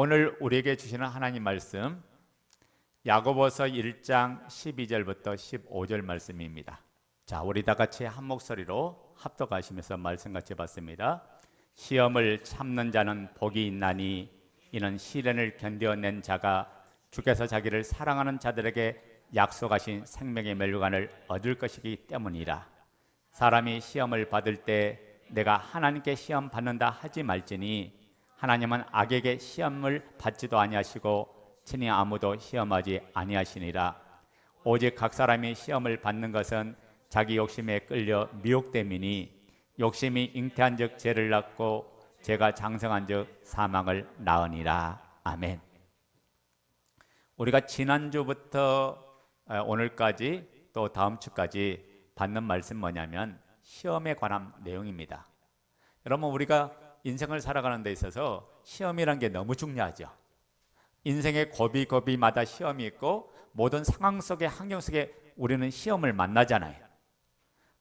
오늘 우리에게 주시는 하나님 말씀 야고보서 1장 12절부터 15절 말씀입니다. 자, 우리 다 같이 한 목소리로 합독하시면서 말씀 같이 봤습니다. 시험을 참는 자는 복이 있나니 이는 시련을 견뎌낸 자가 주께서 자기를 사랑하는 자들에게 약속하신 생명의 멸류관을 얻을 것이기 때문이라. 사람이 시험을 받을 때 내가 하나님께 시험 받는다 하지 말지니 하나님은 악에게 시험을 받지도 아니하시고 친히 아무도 시험하지 아니하시니라. 오직 각 사람이 시험을 받는 것은 자기 욕심에 끌려 미혹됨이니 욕심이 잉태한 즉 죄를 낳고 죄가 장성한 즉 사망을 낳으니라. 아멘. 우리가 지난주부터 오늘까지 또 다음 주까지 받는 말씀 뭐냐면 시험에 관한 내용입니다. 여러분, 우리가 인생을 살아가는 데 있어서 시험이란 게 너무 중요하죠. 인생의 고비고비마다 시험이 있고 모든 상황 속에 환경 속에 우리는 시험을 만나잖아요.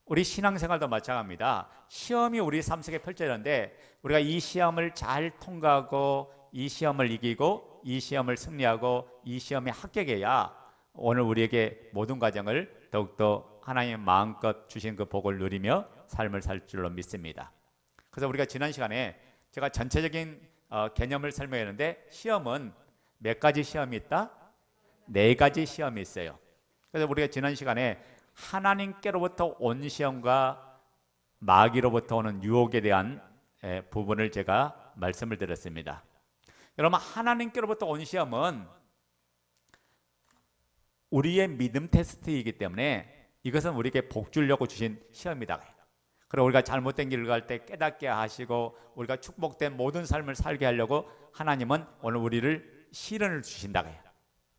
우리 신앙생활도 마찬가지입니다. 시험이 우리 삶 속에 펼쳐지는데 우리가 이 시험을 잘 통과하고 이 시험을 이기고 이 시험을 승리하고 이 시험에 합격해야 오늘 우리에게 모든 과정을 더욱더 하나님 마음껏 주신 그 복을 누리며 삶을 살 줄로 믿습니다. 그래서 우리가 지난 시간에 제가 전체적인 개념을 설명했는데 시험은 몇 가지 시험이 있다? 4가지 시험이 있어요. 그래서 우리가 지난 시간에 하나님께로부터 온 시험과 마귀로부터 오는 유혹에 대한 부분을 제가 말씀을 드렸습니다. 여러분, 하나님께로부터 온 시험은 우리의 믿음 테스트이기 때문에 이것은 우리에게 복 주려고 주신 시험이다. 그리고 우리가 잘못된 길을 갈 때 깨닫게 하시고 우리가 축복된 모든 삶을 살게 하려고 하나님은 오늘 우리를 시련을 주신다.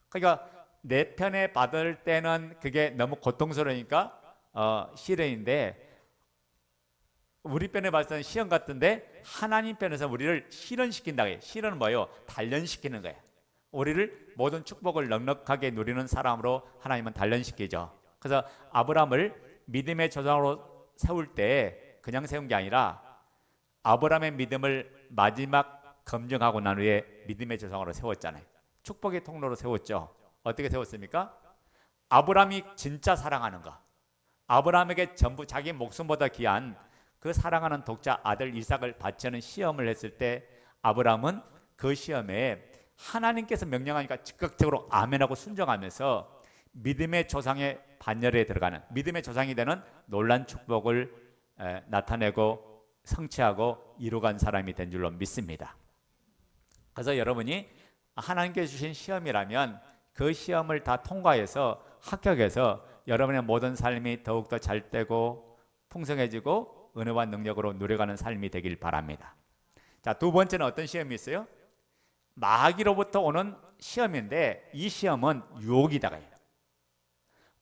그러니까 내 편에 받을 때는 그게 너무 고통스러우니까 시련인데 우리 편에 받을 때는 시험 같은데 하나님 편에서 우리를 실현시킨다. 실현은 뭐예요? 단련시키는 거예요. 우리를 모든 축복을 넉넉하게 누리는 사람으로 하나님은 단련시키죠. 그래서 아브라함을 믿음의 조상으로 세울 때 그냥 세운 게 아니라 아브라함의 믿음을 마지막 검증하고 난 후에 믿음의 조상으로 세웠잖아요. 축복의 통로로 세웠죠. 어떻게 세웠습니까? 아브라함이 진짜 사랑하는 거, 아브라함에게 전부 자기 목숨보다 귀한 그 사랑하는 독자 아들 이삭을 바치는 시험을 했을 때 아브라함은 그 시험에 하나님께서 명령하니까 즉각적으로 아멘하고 순종하면서 믿음의 조상의 반열에 들어가는 믿음의 조상이 되는 놀란 축복을 나타내고 성취하고 이루어간 사람이 된 줄로 믿습니다. 그래서 여러분이 하나님께 주신 시험이라면 그 시험을 다 통과해서 합격해서 여러분의 모든 삶이 더욱더 잘되고 풍성해지고 은혜와 능력으로 누려가는 삶이 되길 바랍니다. 자, 두 번째는 어떤 시험이 있어요? 마귀로부터 오는 시험인데 이 시험은 유혹이다가요.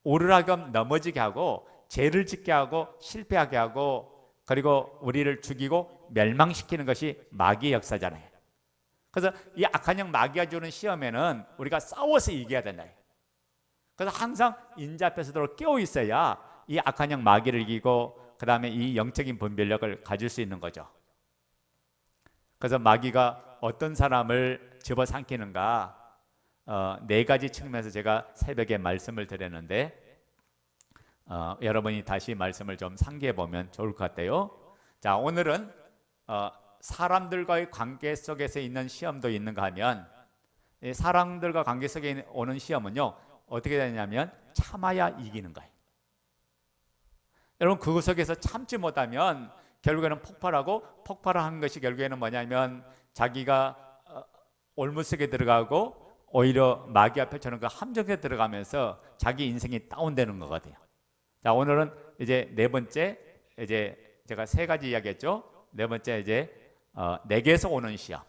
오르락임 넘어지게 하고 죄를 짓게 하고 실패하게 하고 그리고 우리를 죽이고 멸망시키는 것이 마귀의 역사잖아요. 그래서 이 악한 영 마귀가 주는 시험에는 우리가 싸워서 이겨야 된다. 그래서 항상 인자 앞에서도 깨어 있어야 이 악한 영 마귀를 이기고 그 다음에 이 영적인 분별력을 가질 수 있는 거죠. 그래서 마귀가 어떤 사람을 집어삼키는가 4가지 측면에서 제가 새벽에 말씀을 드렸는데 여러분이 다시 말씀을 좀 상기해 보면 좋을 것 같아요. 자, 오늘은 사람들과의 관계 속에서 있는 시험도 있는가 하면 사람들과 관계 속에 오는 시험은요 어떻게 되냐면 참아야 이기는 거예요. 여러분, 그 속에서 참지 못하면 결국에는 폭발하고 폭발한 것이 결국에는 뭐냐면 자기가 올무속에 들어가고 오히려 마귀가 펼쳐놓은 그 함정에 들어가면서 자기 인생이 다운되는 거거든요. 자, 오늘은 이제 4번째, 이제 제가 3가지 이야기했죠. 4번째 이제 내게서 오는 시험.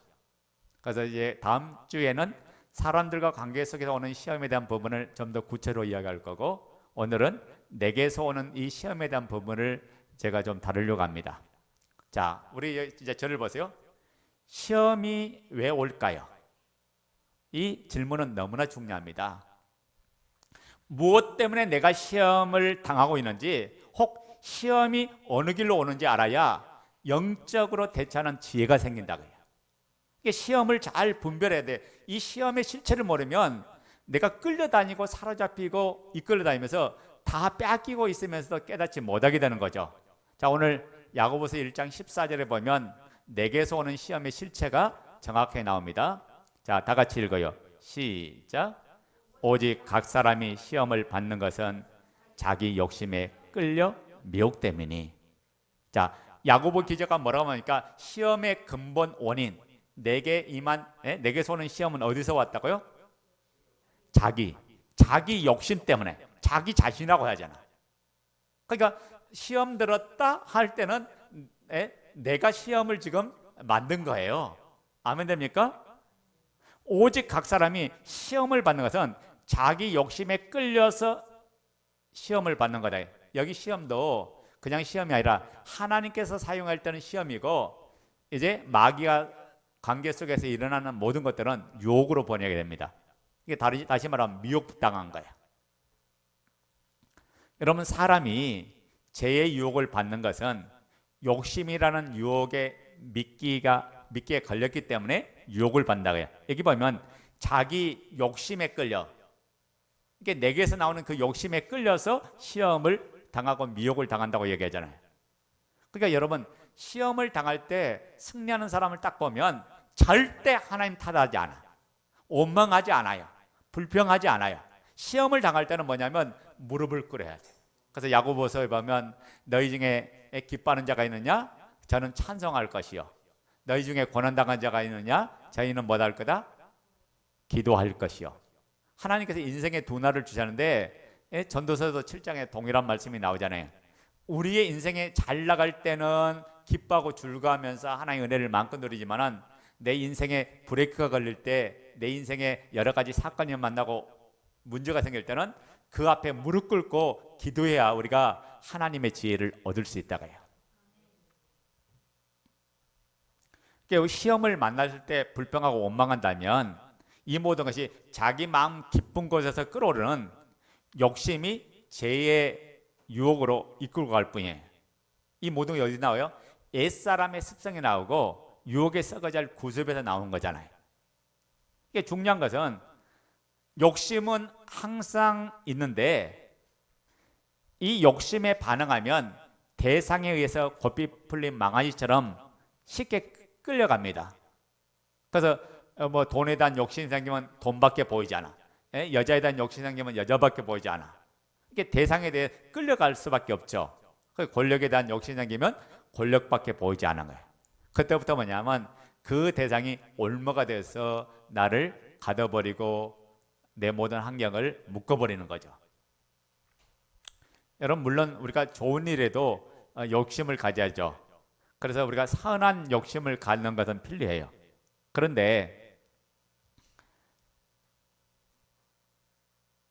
그래서 이제 다음 주에는 사람들과 관계 속에서 오는 시험에 대한 부분을 좀 더 구체로 이야기할 거고 오늘은 내게서 오는 이 시험에 대한 부분을 제가 좀 다루려고 합니다. 자, 우리 이제 저를 보세요. 시험이 왜 올까요? 이 질문은 너무나 중요합니다. 무엇 때문에 내가 시험을 당하고 있는지 혹 시험이 어느 길로 오는지 알아야 영적으로 대처하는 지혜가 생긴다고요. 이게 시험을 잘 분별해야 돼. 이 시험의 실체를 모르면 내가 끌려다니고 사로잡히고 이끌려다니면서 다 뺏기고 있으면서도 깨닫지 못하게 되는 거죠. 자, 오늘 야고보서 1장 14절에 보면 내게서 오는 시험의 실체가 정확하게 나옵니다. 자, 다 같이 읽어요. 시작. 오직 각 사람이 시험을 받는 것은 자기 욕심에 끌려 미혹됨이니. 자, 야고보 기자가 뭐라고 하니까 시험의 근본 원인, 내게서 오는 시험은 어디서 왔다고요? 자기 욕심 때문에, 자기 자신이라고 하잖아. 그러니까 시험 들었다 할 때는 내가 시험을 지금 만든 거예요. 아멘 됩니까? 오직 각 사람이 시험을 받는 것은 자기 욕심에 끌려서 시험을 받는 거다. 여기 시험도 그냥 시험이 아니라 하나님께서 사용할 때는 시험이고, 이제 마귀와 관계 속에서 일어나는 모든 것들은 유혹으로 번역이 됩니다. 이게 다시 말하면 미혹당한 거야. 여러분, 사람이 죄의 유혹을 받는 것은 욕심이라는 유혹에 미끼에 걸렸기 때문에 유혹을 받는다고요. 여기 보면 자기 욕심에 끌려, 이게 내게서 나오는 그 욕심에 끌려서 시험을 당하고 미혹을 당한다고 얘기하잖아요. 그러니까 여러분, 시험을 당할 때 승리하는 사람을 딱 보면 절대 하나님 탓하지 않아, 원망하지 않아요, 불평하지 않아요. 시험을 당할 때는 뭐냐면 무릎을 꿇어야 돼. 그래서 야고보서에 보면 너희 중에 기뻐하는 자가 있느냐? 저는 찬송할 것이요. 너희 중에 고난당한 자가 있느냐? 저희는 뭐할 거다? 기도할 것이요. 하나님께서 인생의 두 날을 주셨는데, 전도서도 7장에 동일한 말씀이 나오잖아요. 우리의 인생에 잘 나갈 때는 기뻐하고 즐거워하면서 하나님의 은혜를 마음껏 누리지만은 내 인생에 브레이크가 걸릴 때, 내 인생에 여러 가지 사건이 만나고 문제가 생길 때는 그 앞에 무릎 꿇고 기도해야 우리가 하나님의 지혜를 얻을 수 있다고요. 그러니까 시험을 만났을 때 불평하고 원망한다면 이 모든 것이 자기 마음 깊은 곳에서 끌어오르는 욕심이 죄의 유혹으로 이끌고 갈 뿐이에요. 이 모든 게 어디 나와요? 옛사람의 습성이 나오고 유혹에 썩어질 구습에서 나온 거잖아요. 이게 중요한 것은 욕심은 항상 있는데 이 욕심에 반응하면 대상에 의해서 고삐 풀린 망아지처럼 쉽게 끌려갑니다. 그래서 뭐 돈에 대한 욕심이 생기면 돈밖에 보이지 않아. 여자에 대한 욕심이 생기면 여자밖에 보이지 않아. 이게 대상에 대해 끌려갈 수밖에 없죠. 권력에 대한 욕심이 생기면 권력밖에 보이지 않은 거예요. 그때부터 뭐냐면 그 대상이 올무가 돼서 나를 가둬버리고 내 모든 환경을 묶어버리는 거죠. 여러분, 물론 우리가 좋은 일에도 욕심을 가져야죠. 그래서 우리가 선한 욕심을 갖는 것은 필요해요. 그런데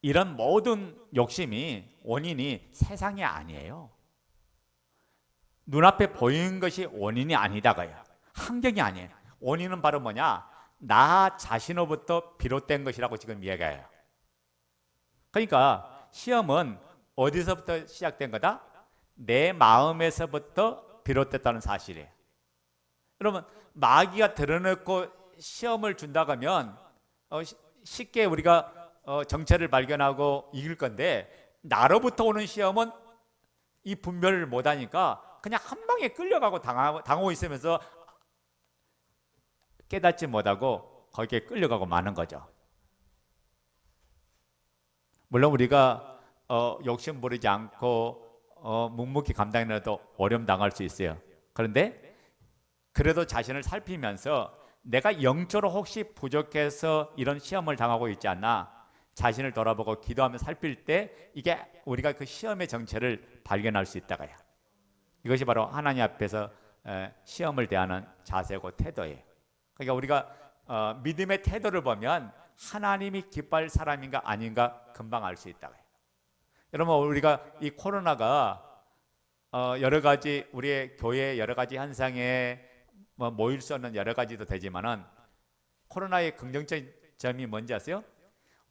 이런 모든 욕심이 원인이 세상이 아니에요. 눈앞에 보이는 것이 원인이 아니다가요. 환경이 아니에요. 원인은 바로 뭐냐? 나 자신으로부터 비롯된 것이라고 지금 이야기해요. 그러니까 시험은 어디서부터 시작된 거다? 내 마음에서부터 비롯됐다는 사실이에요. 여러분, 마귀가 드러내고 시험을 준다고 하면 쉽게 우리가 정체를 발견하고 이길 건데, 나로부터 오는 시험은 이 분별을 못하니까 그냥 한 방에 끌려가고 당하고 있으면서 깨닫지 못하고 거기에 끌려가고 마는 거죠. 물론 우리가 욕심 부리지 않고 묵묵히 감당해도 어려움 당할 수 있어요. 그런데 그래도 자신을 살피면서 내가 영적으로 혹시 부족해서 이런 시험을 당하고 있지 않나 자신을 돌아보고 기도하며 살필 때 이게 우리가 그 시험의 정체를 발견할 수 있다고요. 이것이 바로 하나님 앞에서 시험을 대하는 자세고 태도예요. 그러니까 우리가 믿음의 태도를 보면 하나님이 기뻐할 사람인가 아닌가 금방 알 수 있다고요. 여러분, 우리가 이 코로나가 여러 가지 우리의 교회의 여러 가지 현상에 모일 수 없는 여러 가지도 되지만은 코로나의 긍정적인 점이 뭔지 아세요?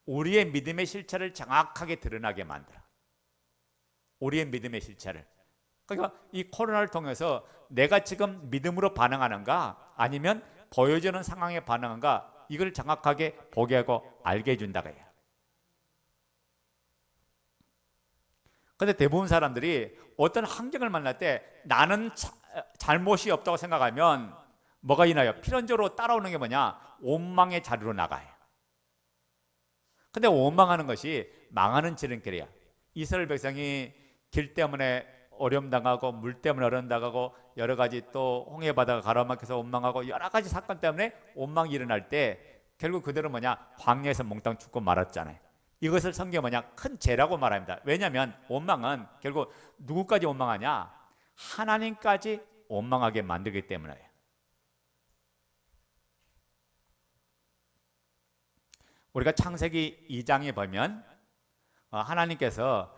우리의 믿음의 실체를 정확하게 드러나게 만들어. 우리의 믿음의 실체를. 그러니까 이 코로나를 통해서 내가 지금 믿음으로 반응하는가 아니면 보여주는 상황에 반응한가, 이걸 정확하게 보게 하고 알게 해준다고 해요. 근데 대부분 사람들이 어떤 환경을 만날 때 나는 잘못이 없다고 생각하면 뭐가 있나요? 필연적으로 따라오는 게 뭐냐? 원망의 자리로 나가요. 근데 원망하는 것이 망하는 지름길이야. 이스라엘 백성이 길 때문에 어려움 당하고 물 때문에 어려움 당하고 여러 가지 또 홍해 바다가 가로막혀서 원망하고 여러 가지 사건 때문에 원망이 일어날 때 결국 그들은 뭐냐? 광야에서 몽땅 죽고 말았잖아요. 이것을 성경이 뭐냐? 큰 죄라고 말합니다. 왜냐하면 원망은 결국 누구까지 원망하냐? 하나님까지 원망하게 만들기 때문이에요. 우리가 창세기 2장에 보면 하나님께서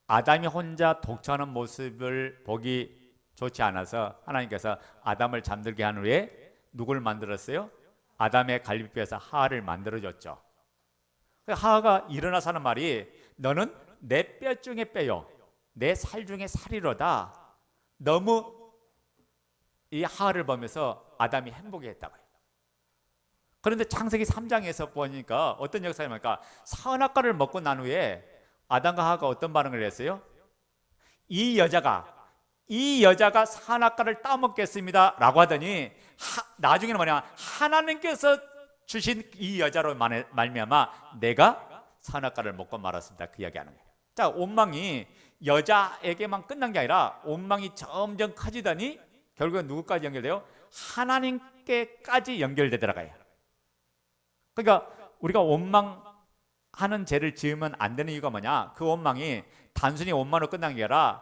아담이 혼자 독처하는 모습을 보기 좋지 않아서 하나님께서 아담을 잠들게 한 후에 누구를 만들었어요? 아담의 갈비뼈에서 하하를 만들어줬죠. 하하가 일어나서 하는 말이 너는 내 뼈 중에 뼈요 내 살 중에 살이로다. 너무 이 하하를 보면서 아담이 행복해했다고 해요. 그런데 창세기 3장에서 보니까 어떤 역사입니까? 선악과를 먹고 난 후에 아담과 하하가 어떤 반응을 했어요? 이 여자가 선악과를 따먹겠습니다 라고 하더니 나중에는 뭐냐? 하나님께서 주신 이 여자로 말미암아 내가 선악과를 먹고 말았습니다. 그 이야기하는 거예요. 자, 원망이 여자에게만 끝난 게 아니라 원망이 점점 커지더니 결국은 누구까지 연결돼요? 하나님께까지 연결되더라고요. 그러니까 우리가 원망하는 죄를 지으면 안 되는 이유가 뭐냐? 그 원망이 단순히 원망으로 끝난 게 아니라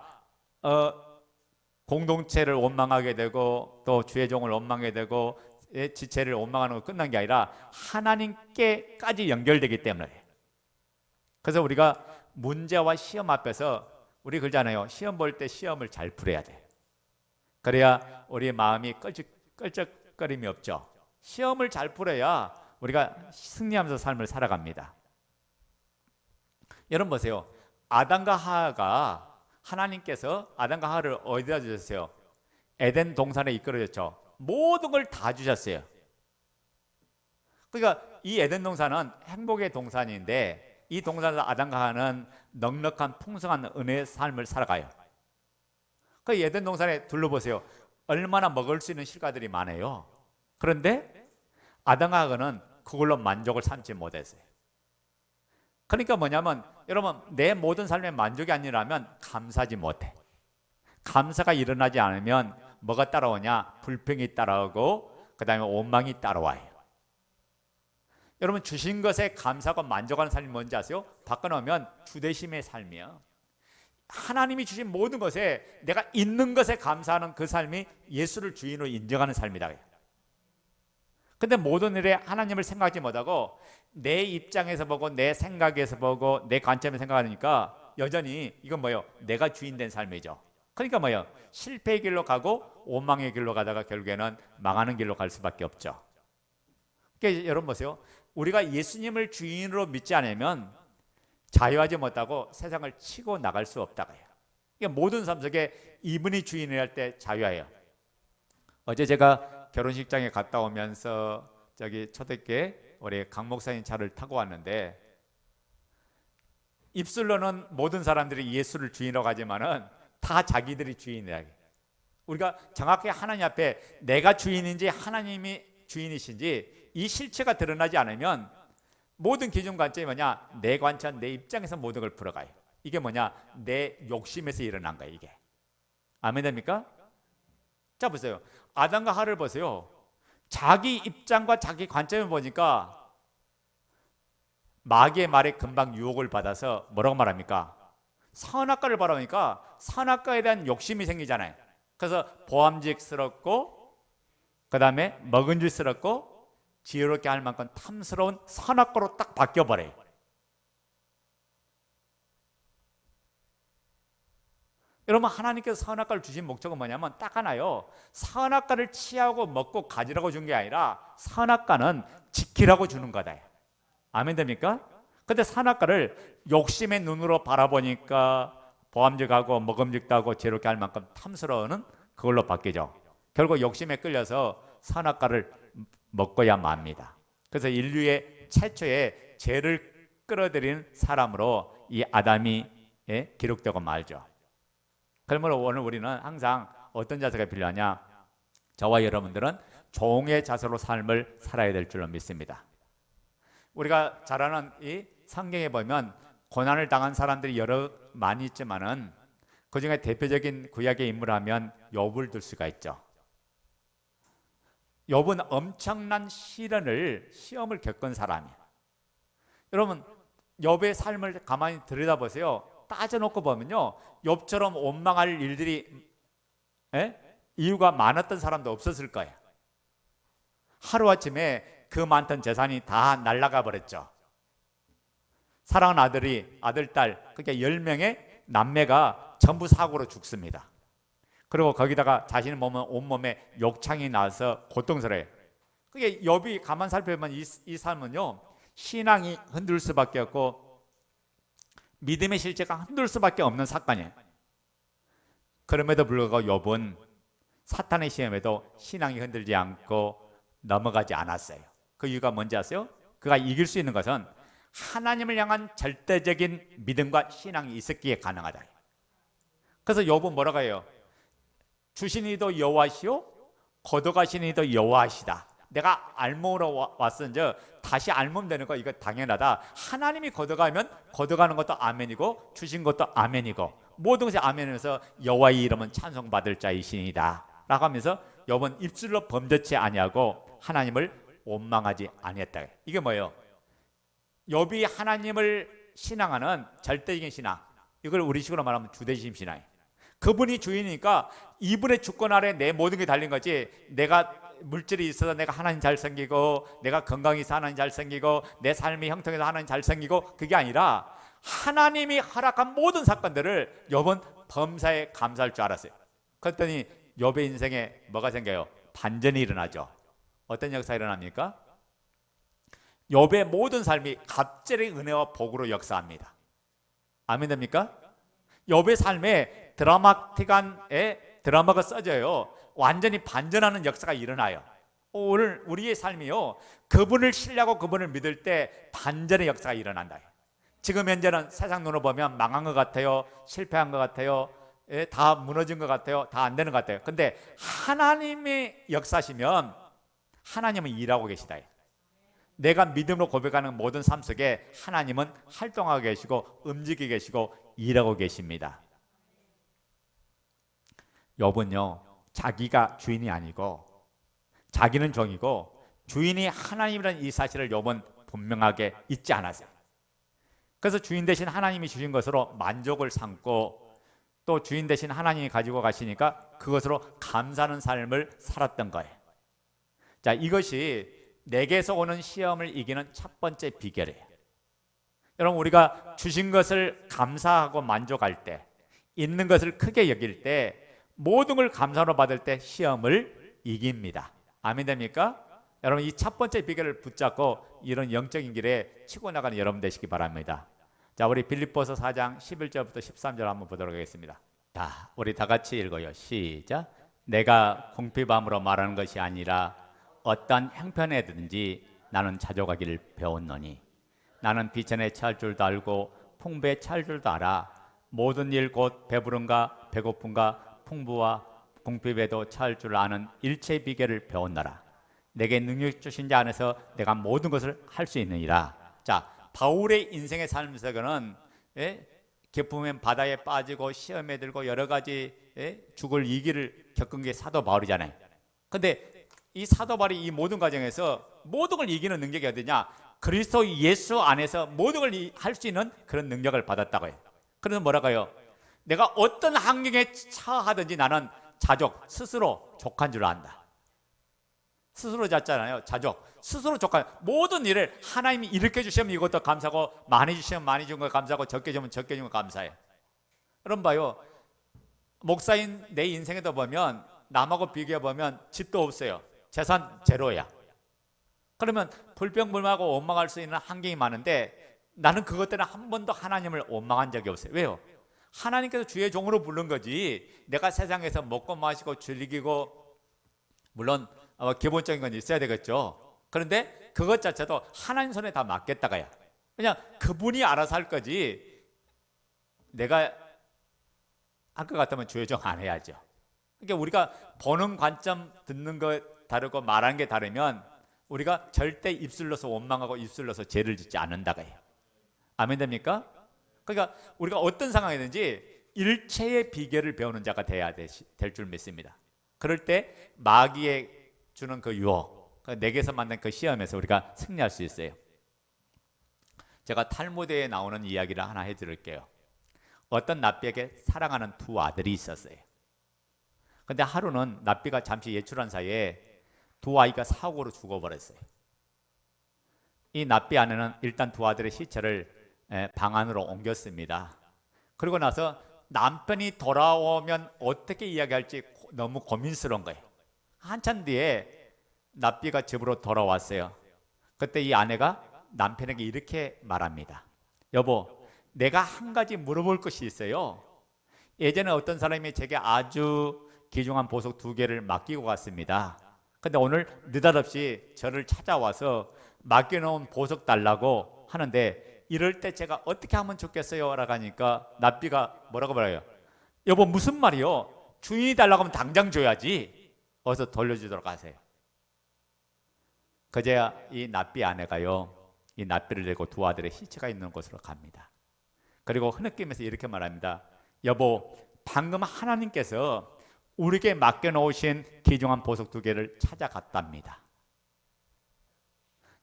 공동체를 원망하게 되고 또 주의 종을 원망하게 되고 지체를 원망하는 거 끝난 게 아니라 하나님께까지 연결되기 때문에. 그래서 우리가 문제와 시험 앞에서 우리 그러잖아요. 시험 볼 때 시험을 잘 풀어야 돼. 그래야 우리 마음이 껄쩍거림이 없죠. 시험을 잘 풀어야 우리가 승리하면서 삶을 살아갑니다. 여러분 보세요. 아담과 하하가 하나님께서 아담과 하하를 어디다 주셨어요? 에덴 동산에 이끌어줬죠. 모든 걸 다 주셨어요. 그러니까 이 에덴 동산은 행복의 동산인데 이 동산에서 아담과 하하는 넉넉한 풍성한 은혜의 삶을 살아가요. 그 에덴 동산에 둘러보세요. 얼마나 먹을 수 있는 실과들이 많아요. 그런데 아담과 하하는 그걸로 만족을 삼지 못했어요. 그러니까 뭐냐면 여러분 내 모든 삶의 만족이 아니라면 감사하지 못해. 감사가 일어나지 않으면 뭐가 따라오냐? 불평이 따라오고 그 다음에 원망이 따라와요. 여러분 주신 것에 감사하고 만족하는 삶이 뭔지 아세요? 바꿔놓으면 주대심의 삶이에요. 하나님이 주신 모든 것에 내가 있는 것에 감사하는 그 삶이 예수를 주인으로 인정하는 삶이다. 근데 모든 일에 하나님을 생각하지 못하고 내 입장에서 보고 내 생각에서 보고 내 관점에서 생각하니까 여전히 이건 뭐예요? 내가 주인 된 삶이죠. 그러니까 뭐예요? 실패의 길로 가고 원망의 길로 가다가 결국에는 망하는 길로 갈 수밖에 없죠. 그러니까 여러분 보세요. 우리가 예수님을 주인으로 믿지 않으면 자유하지 못하고 세상을 치고 나갈 수 없다고 해요. 그러니까 모든 삶 속에 이분이 주인을 할 때 자유해요. 어제 제가 결혼식장에 갔다 오면서 저기 초대교회 우리 강 목사님 차를 타고 왔는데 입술로는 모든 사람들이 예수를 주인으로 하지만은 다 자기들이 주인이라. 우리가 정확히 하나님 앞에 내가 주인인지 하나님이 주인이신지 이 실체가 드러나지 않으면 모든 기준 관점이 뭐냐? 내 관점, 내 입장에서 모든 걸 풀어가요. 이게 뭐냐? 내 욕심에서 일어난 거예요. 이게. 아멘 됩니까? 자 보세요. 아담과 하와를 보세요. 자기 입장과 자기 관점을 보니까 마귀의 말에 금방 유혹을 받아서 뭐라고 말합니까? 선악과를 바라보니까 선악과에 대한 욕심이 생기잖아요. 그래서 보암직스럽고 그 다음에 먹은질스럽고 지혜롭게 할 만큼 탐스러운 선악과로 딱 바뀌어버려요. 여러분 하나님께서 선악과를 주신 목적은 뭐냐면 딱 하나요. 선악과를 취하고 먹고 가지라고 준 게 아니라 선악과는 지키라고 주는 거다. 아멘 됩니까? 근데 선악과를 욕심의 눈으로 바라보니까 보암직하고 먹음직도 하고 지혜롭게 할 만큼 탐스러운 그걸로 바뀌죠. 결국 욕심에 끌려서 선악과를 먹고야 맙니다. 그래서 인류의 최초의 죄를 끌어들이는 사람으로 이 아담이 기록되고 말죠. 그러므로 오늘 우리는 항상 어떤 자세가 필요하냐? 저와 여러분들은 종의 자세로 삶을 살아야 될 줄로 믿습니다. 우리가 잘 아는 이 성경에 보면 고난을 당한 사람들이 많이 있지만은 그 중에 대표적인 구약의 인물하면 욥을 들 수가 있죠. 욥은 엄청난 시험을 겪은 사람이에요. 여러분, 욥의 삶을 가만히 들여다보세요. 따져놓고 보면요, 욥처럼 원망할 일들이 이유가 많았던 사람도 없었을 거예요. 하루아침에 그 많던 재산이 다 날아가 버렸죠. 사랑하는 아들, 딸, 그러니까 10명의 남매가 전부 사고로 죽습니다. 그리고 거기다가 자신의 온몸에 욕창이 나서 고통스러워요. 그게 욥이 가만 살펴보면 이 삶은요, 신앙이 흔들 수밖에 없고 믿음의 실제가 흔들 수밖에 없는 사건이에요. 그럼에도 불구하고 욥은 사탄의 시험에도 신앙이 흔들지 않고 넘어가지 않았어요. 그 이유가 뭔지 아세요? 그가 이길 수 있는 것은 하나님을 향한 절대적인 믿음과 신앙이 있었기에 가능하다. 그래서 욥은 뭐라고 해요? 주신 이도 여호와시오, 거둬가신 이도 여호와시다. 내가 알몸으로 왔은즉 다시 알몸 되는 거 이거 당연하다. 하나님이 거둬가면 거둬가는 것도 아멘이고 주신 것도 아멘이고 모든 것이 아멘이면서 여호와의 이름은 찬송받을 자이시니이다 라고 하면서 욥은 입술로 범죄치 아니하고 하나님을 원망하지 아니했다. 이게 뭐예요? 욥이 하나님을 신앙하는 절대적인 신앙, 이걸 우리식으로 말하면 주대심 신앙이에요. 그분이 주인이니까 이분의 주권 아래 내 모든 게 달린 거지, 내가 물질이 있어서 내가 하나님 잘생기고 내가 건강이 있어서 하나님 잘생기고 내 삶이 형통해서 하나님 잘생기고 그게 아니라 하나님이 허락한 모든 사건들을 욥은 범사에 감사할 줄 알았어요. 그랬더니 욥의 인생에 뭐가 생겨요? 반전이 일어나죠. 어떤 역사가 일어납니까? 욥의 모든 삶이 갑절의 은혜와 복으로 역사합니다. 아멘 됩니까? 욥의 삶에 드라마틱한 드라마가 써져요. 완전히 반전하는 역사가 일어나요. 오늘 우리의 삶이요, 그분을 신뢰하고 그분을 믿을 때 반전의 역사가 일어난다. 지금 현재는 세상 눈으로 보면 망한 것 같아요. 실패한 것 같아요. 다 무너진 것 같아요. 다 안 되는 것 같아요. 근데 하나님의 역사시면 하나님은 일하고 계시다. 내가 믿음으로 고백하는 모든 삶 속에 하나님은 활동하고 계시고 움직이고 계시고 일하고 계십니다. 욥은요, 자기가 주인이 아니고 자기는 종이고 주인이 하나님이라는 이 사실을 욥은 분명하게 잊지 않았어요. 그래서 주인 대신 하나님이 주신 것으로 만족을 삼고 또 주인 대신 하나님이 가지고 가시니까 그것으로 감사하는 삶을 살았던 거예요. 자, 이것이 내게서 오는 시험을 이기는 첫 번째 비결이에요. 여러분, 우리가 주신 것을 감사하고 만족할 때, 있는 것을 크게 여길 때, 모든 걸 감사로 받을 때 시험을 이깁니다. 아멘 됩니까? 여러분, 이 첫 번째 비결을 붙잡고 이런 영적인 길에 치고 나가는 여러분 되시기 바랍니다. 자, 우리 빌립보서 4장 11절부터 13절 한번 보도록 하겠습니다. 자, 우리 다 같이 읽어요. 시작. 내가 궁핍함으로 말하는 것이 아니라 어떤 형편에든지 나는 자족하기를 배웠노니 나는 비천에 처할 줄도 알고 풍부에 처할 줄도 알아. 모든 일 곧 배부름과 배고픔과 풍부와 궁핍에도 처할 줄 아는 일체의 비결을 배웠노라. 내게 능력 주신 자 안에서 내가 모든 것을 할 수 있느니라. 자, 바울의 인생의 삶에서는 기쁨의 바다에 빠지고 시험에 들고 여러 가지 죽을 위기를 겪은 게 사도 바울이잖아요. 근데 이 사도 바울이 이 모든 과정에서 모든 걸 이기는 능력이 어디냐? 그리스도 예수 안에서 모든 걸 할 수 있는 그런 능력을 받았다고 해요. 그래서 뭐라고 해요? 내가 어떤 환경에 처하든지 나는 자족, 스스로 족한 줄 안다. 스스로 잤잖아요. 자족, 스스로 족한, 모든 일을 하나님이 이렇게 주시면 이것도 감사하고 많이 주시면 많이 준 거 감사하고 적게 주면 적게 준 거 감사해요. 여러분 봐요, 목사인 내 인생에도 보면 남하고 비교해 보면 집도 없어요. 재산 제로야. 그러면 불평불만하고 원망할 수 있는 환경이 많은데 나는 그것 때문에 한 번도 하나님을 원망한 적이 없어요. 왜요? 하나님께서 주의 종으로 부른 거지 내가 세상에서 먹고 마시고 즐기고, 물론 기본적인 건 있어야 되겠죠. 그런데 그것 자체도 하나님 손에 다 맡겼다가요. 그냥 그분이 알아서 할 거지 내가 할 것 같으면 주의정 안 해야죠. 그러니까 우리가 보는 관점, 듣는 거 다르고 말하는 게 다르면 우리가 절대 입술로서 원망하고 입술로서 죄를 짓지 않는다고요. 아멘 됩니까? 그러니까 우리가 어떤 상황이든지 일체의 비결을 배우는 자가 돼야 될 줄 믿습니다. 그럴 때 마귀의 주는 그 유혹, 내게서 만난 그 시험에서 우리가 승리할 수 있어요. 제가 탈무드에 나오는 이야기를 하나 해드릴게요. 어떤 납비에게 사랑하는 두 아들이 있었어요. 근데 하루는 납비가 잠시 외출한 사이에 두 아이가 사고로 죽어버렸어요. 이 납비 아내는 일단 두 아들의 시체를 방 안으로 옮겼습니다. 그리고 나서 남편이 돌아오면 어떻게 이야기할지 너무 고민스러운 거예요. 한참 뒤에 납비가 집으로 돌아왔어요. 그때 이 아내가 남편에게 이렇게 말합니다. 여보, 내가 한 가지 물어볼 것이 있어요. 예전에 어떤 사람이 제게 아주 귀중한 보석 2개를 맡기고 갔습니다. 근데 오늘 느닷없이 저를 찾아와서 맡겨놓은 보석 달라고 하는데 이럴 때 제가 어떻게 하면 좋겠어요? 라고 하니까 납비가 뭐라고 말해요? 여보 무슨 말이요? 주인이 달라고 하면 당장 줘야지. 어서 돌려주도록 하세요. 그제야 이 납비 아내가요, 이 납비를 들고 두 아들의 시체가 있는 곳으로 갑니다. 그리고 흐느끼면서 이렇게 말합니다. 여보, 방금 하나님께서 우리에게 맡겨놓으신 귀중한 보석 2개를 찾아갔답니다.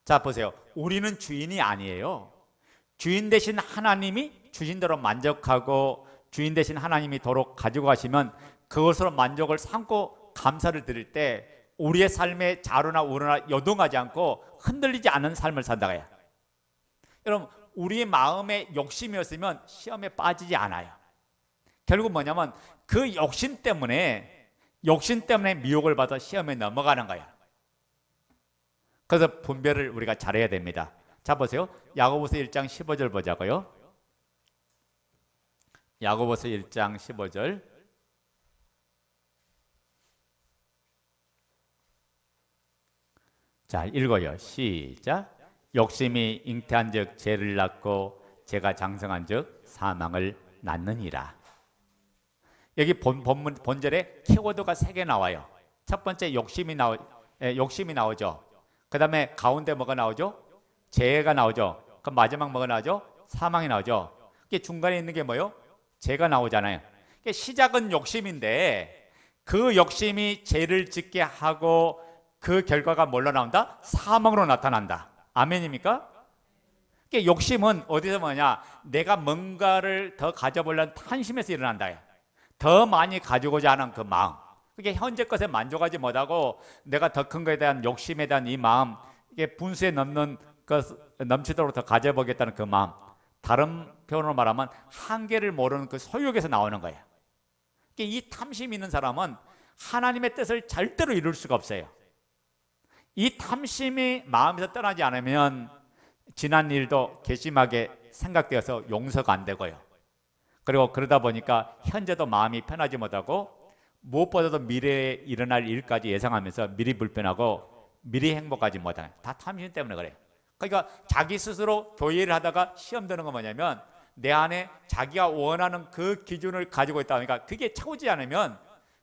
자 보세요. 우리는 주인이 아니에요. 주인 대신 하나님이 주신 대로 만족하고 주인 대신 하나님이 도로 가지고 가시면 그것으로 만족을 삼고 감사를 드릴 때 우리의 삶에 좌로나 우로나 요동하지 않고 흔들리지 않는 삶을 산다고요. 여러분 우리의 마음에 욕심이었으면 시험에 빠지지 않아요. 결국 뭐냐면 그 욕심 때문에 미혹을 받아 시험에 넘어가는 거야. 그래서 분별을 우리가 잘해야 됩니다. 자 보세요. 야고보서 1장 15절 보자고요. 야고보서 1장 15절. 자 읽어요. 시작. 욕심이 잉태한즉 죄를 낳고 죄가 장성한즉 사망을 낳느니라. 여기 본절에 키워드가 3개 나와요. 첫 번째 욕심이 나오죠. 그 다음에 가운데 뭐가 나오죠? 죄가 나오죠. 그 마지막 뭐가 나오죠? 사망이 나오죠. 이게 중간에 있는 게 뭐요? 죄가 나오잖아요. 시작은 욕심인데 그 욕심이 죄를 짓게 하고 그 결과가 뭘로 나온다? 사망으로 나타난다. 아멘입니까? 욕심은 어디서 뭐냐? 내가 뭔가를 더 가져보려는 탐심에서 일어난다. 더 많이 가지고자 하는 그 마음. 그게 현재 것에 만족하지 못하고 내가 더 큰 것에 대한 욕심에 대한 이 마음, 이게 분수에 넘치도록 더 가져보겠다는 그 마음. 다른 표현으로 말하면 한계를 모르는 그 소유욕에서 나오는 거예요. 이 탐심이 있는 사람은 하나님의 뜻을 절대로 이룰 수가 없어요. 이 탐심이 마음에서 떠나지 않으면 지난 일도 괘씸하게 생각되어서 용서가 안 되고요. 그리고 그러다 보니까 현재도 마음이 편하지 못하고 무엇보다도 미래에 일어날 일까지 예상하면서 미리 불편하고 미리 행복하지 못하는, 다 탐심 때문에 그래요. 그러니까 자기 스스로 교회를 하다가 시험 드는 건 뭐냐면 내 안에 자기가 원하는 그 기준을 가지고 있다 보니까 그게 채우지 않으면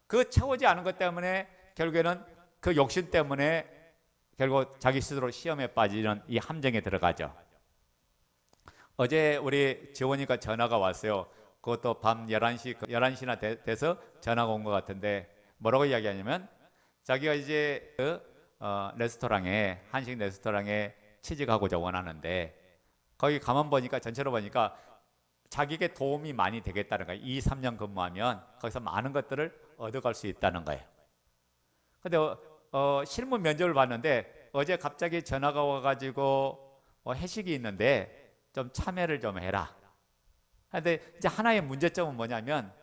그 채우지 않은 것 때문에 결국에는 그 욕심 때문에 결국 자기 스스로 시험에 빠지는 이 함정에 들어가죠. 어제 우리 지원이가 전화가 왔어요. 그것도 밤 11시나 돼서 전화가 온 것 같은데 뭐라고 이야기하냐면 자기가 이제 레스토랑에, 한식 레스토랑에 취직하고자 원하는데 거기 가만 보니까, 전체로 보니까 자기에게 도움이 많이 되겠다는 거예요. 2-3년 근무하면 거기서 많은 것들을 얻어갈 수 있다는 거예요. 근데 실무 면접을 봤는데 어제 갑자기 전화가 와가지고 회식이 있는데 좀 참여를 좀 해라. 근데 이제 하나의 문제점은 뭐냐면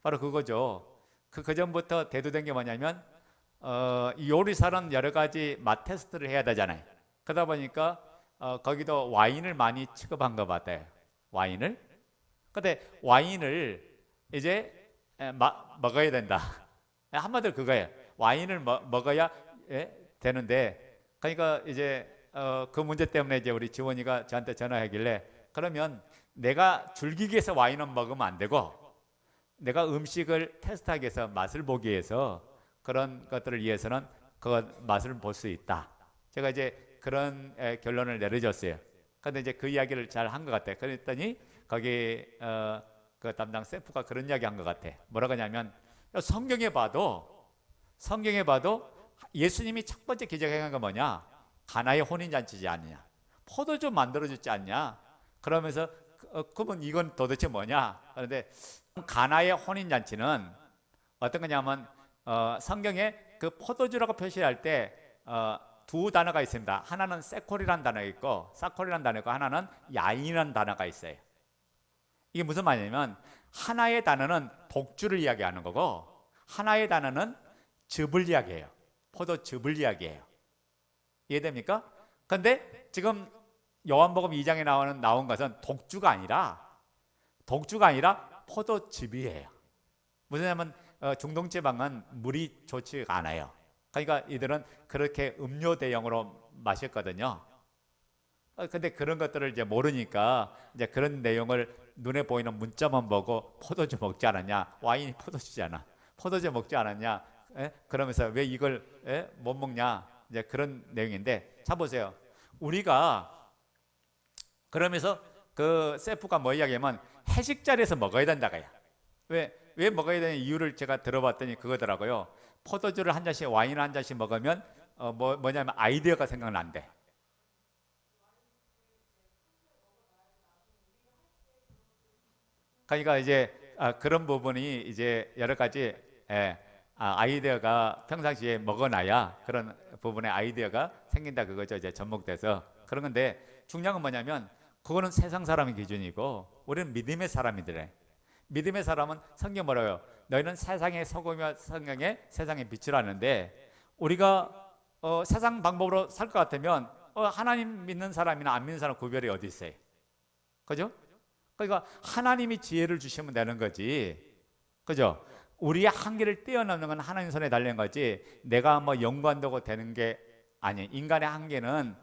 바로 그거죠. 그 전부터 대두된 게 뭐냐면 요리사는 여러 가지 맛 테스트를 해야 되잖아요. 그러다 보니까 거기도 와인을 많이 취급한 것 같아요. 와인을. 근데 와인을 이제 먹어야 된다. 한마디로 그거예요. 와인을 먹어야 되는데, 그러니까 이제 그 문제 때문에 이제 우리 지원이가 저한테 전화하길래, 그러면 내가 즐기기 위해서 와인은 먹으면 안 되고 내가 음식을 테스트하기 위해서 맛을 보기 위해서 그런 것들을 위해서는 그 맛을 볼 수 있다. 제가 이제 그런 결론을 내려줬어요. 근데 이제 그 이야기를 잘 한 것 같아요. 그랬더니 거기 그 담당 셰프가 그런 이야기 한 것 같아. 뭐라고 하냐면, 성경에 봐도 예수님이 첫 번째 기적행한 건 뭐냐? 가나의 혼인잔치지 않냐? 포도주 만들어줬지 않냐? 그러면서 그러면 이건 도대체 뭐냐? 그런데 가나의 혼인잔치는 어떤 거냐면 성경에 그 포도주라고 표시할 때 두 단어가 있습니다. 하나는 세콜이라는 단어가 있고, 사콜이라는 단어가 있고, 하나는 야인이라는 단어가 있어요. 이게 무슨 말이냐면, 하나의 단어는 독주를 이야기하는 거고 하나의 단어는 즙을 이야기해요. 포도즙을 이야기해요. 이해됩니까? 근데 지금 요한복음 2장에 나온 것은 독주가 아니라 포도즙이에요. 무슨 말이냐면 중동 지방은 물이 좋지가 않아요. 그러니까 이들은 그렇게 음료 대용으로 마셨거든요. 근데 그런 것들을 이제 모르니까 이제 그런 내용을 눈에 보이는 문자만 보고 포도주 먹지 않았냐? 와인이 포도주잖아. 포도주 먹지 않았냐? 그러면서 왜 이걸 못 먹냐? 이제 그런 내용인데, 자 보세요. 우리가 그러면서 그 셰프가 뭐 이야기하면 회식 자리에서 먹어야 된다고요. 왜 먹어야 되는 이유를 제가 들어봤더니 그거더라고요. 포도주를 한 잔씩, 와인을 한 잔씩 먹으면 뭐냐면 아이디어가 생각난대. 그러니까 이제 그런 부분이 이제 여러 가지 아이디어가 평상시에 먹어놔야 그런 부분에 아이디어가 생긴다, 그거죠. 이제 접목돼서 그런 건데, 중요한 건 뭐냐면 그거는 세상 사람의 기준이고 우리는 믿음의 사람이더래. 믿음의 사람은 성경 뭐라고요? 너희는 세상의 소금이와 세상의 빛이라는데, 우리가 세상 방법으로 살 것 같으면 하나님 믿는 사람이나 안 믿는 사람 구별이 어디 있어요? 그죠? 그러니까 하나님이 지혜를 주시면 되는 거지. 그죠? 우리의 한계를 뛰어넘는 건 하나님 손에 달린 거지, 내가 뭐 연구한다고 되는 게 아니에요. 인간의 한계는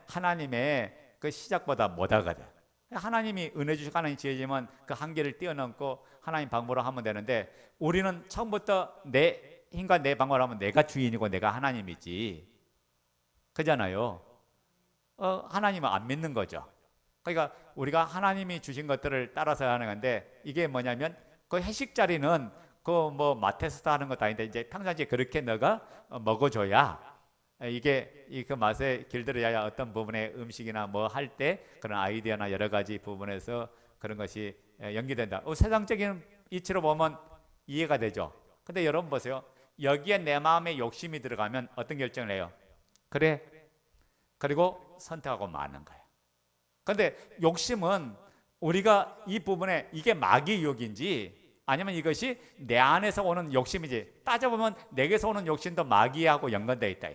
하나님의 그 시작보다 못하거든. 하나님이 은혜 주시고 하나님 지혜 주시면 그 한계를 뛰어넘고 하나님 방법으로 하면 되는데, 우리는 처음부터 내 힘과 내 방법으로 하면 내가 주인이고 내가 하나님이지. 그잖아요. 하나님은 안 믿는 거죠. 그러니까 우리가 하나님이 주신 것들을 따라서 하는 건데, 이게 뭐냐면 그 회식 자리는 그 뭐 마테스타 하는 것도 아닌데 이제 평상시에 그렇게 너가 먹어줘야 이게 그 맛에 길들여야 어떤 부분의 음식이나 뭐 할 때 그런 아이디어나 여러 가지 부분에서 그런 것이 연기된다. 세상적인 이치로 보면 이해가 되죠. 근데 여러분 보세요. 여기에 내 마음에 욕심이 들어가면 어떤 결정을 해요? 그래, 그리고 선택하고 마는 거예요. 근데 욕심은 우리가 이 부분에 이게 마귀의 유혹인지 아니면 이것이 내 안에서 오는 욕심이지, 따져보면 내게서 오는 욕심도 마귀하고 연관되어 있다.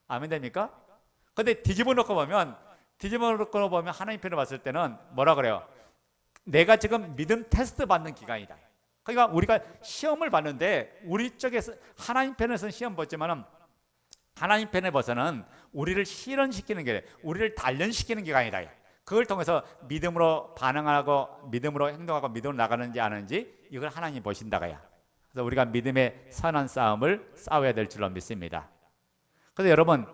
아멘 됩니까? 근데 뒤집어 놓고 보면 하나님 편을 봤을 때는 뭐라 그래요? 내가 지금 믿음 테스트 받는 기간이다. 그러니까 우리가 시험을 받는데, 우리 쪽에서 하나님 편에서는 시험 보지만은 하나님 편에 봐서는 우리를 실현시키는 게, 우리를 단련시키는 기간이다. 그걸 통해서 믿음으로 반응하고 믿음으로 행동하고 믿음으로 나가는지 안 하는지 이걸 하나님 보신다고요. 그래서 우리가 믿음의 선한 싸움을 싸워야 될 줄로 믿습니다. 그래서 여러분,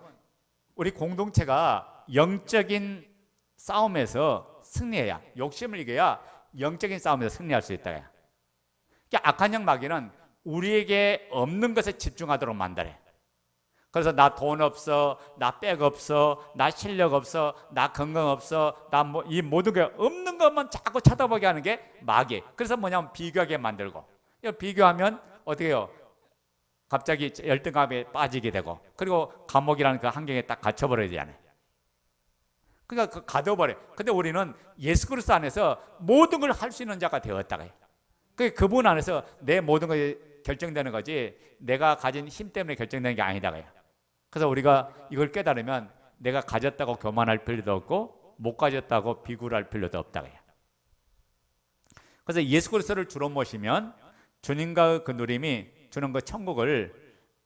우리 공동체가 영적인 싸움에서 승리해야, 욕심을 이겨야 영적인 싸움에서 승리할 수 있다. 그러니까 악한 영 마귀는 우리에게 없는 것에 집중하도록 만들어요. 그래서 나 돈 없어, 나 백 없어, 나 실력 없어, 나 건강 없어, 나 이 모든 게 없는 것만 자꾸 쳐다보게 하는 게 마귀. 그래서 뭐냐면 비교하게 만들고, 비교하면 어떻게 해요? 갑자기 열등감에 빠지게 되고, 그리고 감옥이라는 그 환경에 딱 갇혀버려야 되잖아요. 그러니까 가둬버려. 근데 우리는 예수 그리스도 안에서 모든 걸 할 수 있는 자가 되었다가, 그분 안에서 내 모든 것이 결정되는 거지 내가 가진 힘 때문에 결정되는 게 아니다가요. 그래서 우리가 이걸 깨달으면 내가 가졌다고 교만할 필요도 없고 못 가졌다고 비굴할 필요도 없다고요. 그래서 예수 그리스도를 주로 모시면 주님과 그 누림이 주는 그 천국을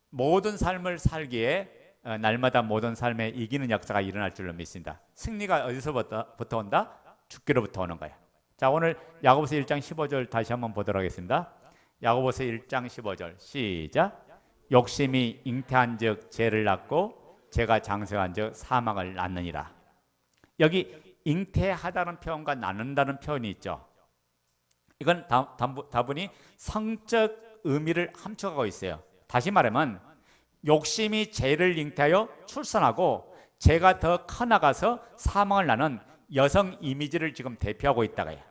모든 삶을 살기에 날마다 모든 삶에 이기는 역사가 일어날 줄로 믿습니다. 승리가 어디서부터 온다? 죽기로부터 오는 거예요. 자, 오늘 야고보서 1장 15절 다시 한번 보도록 하겠습니다. 야고보서 1장 15절 시작. 욕심이 잉태한 즉 죄를 낳고 죄가 장성한 즉 사망을 낳느니라. 여기 잉태하다는 표현과 낳는다는 표현이 있죠. 이건 다분히 성적 의미를 함축하고 있어요. 다시 말하면 욕심이 죄를 잉태하여 출산하고 죄가 더 커나가서 사망을 낳는 여성 이미지를 지금 대표하고 있다가 해요.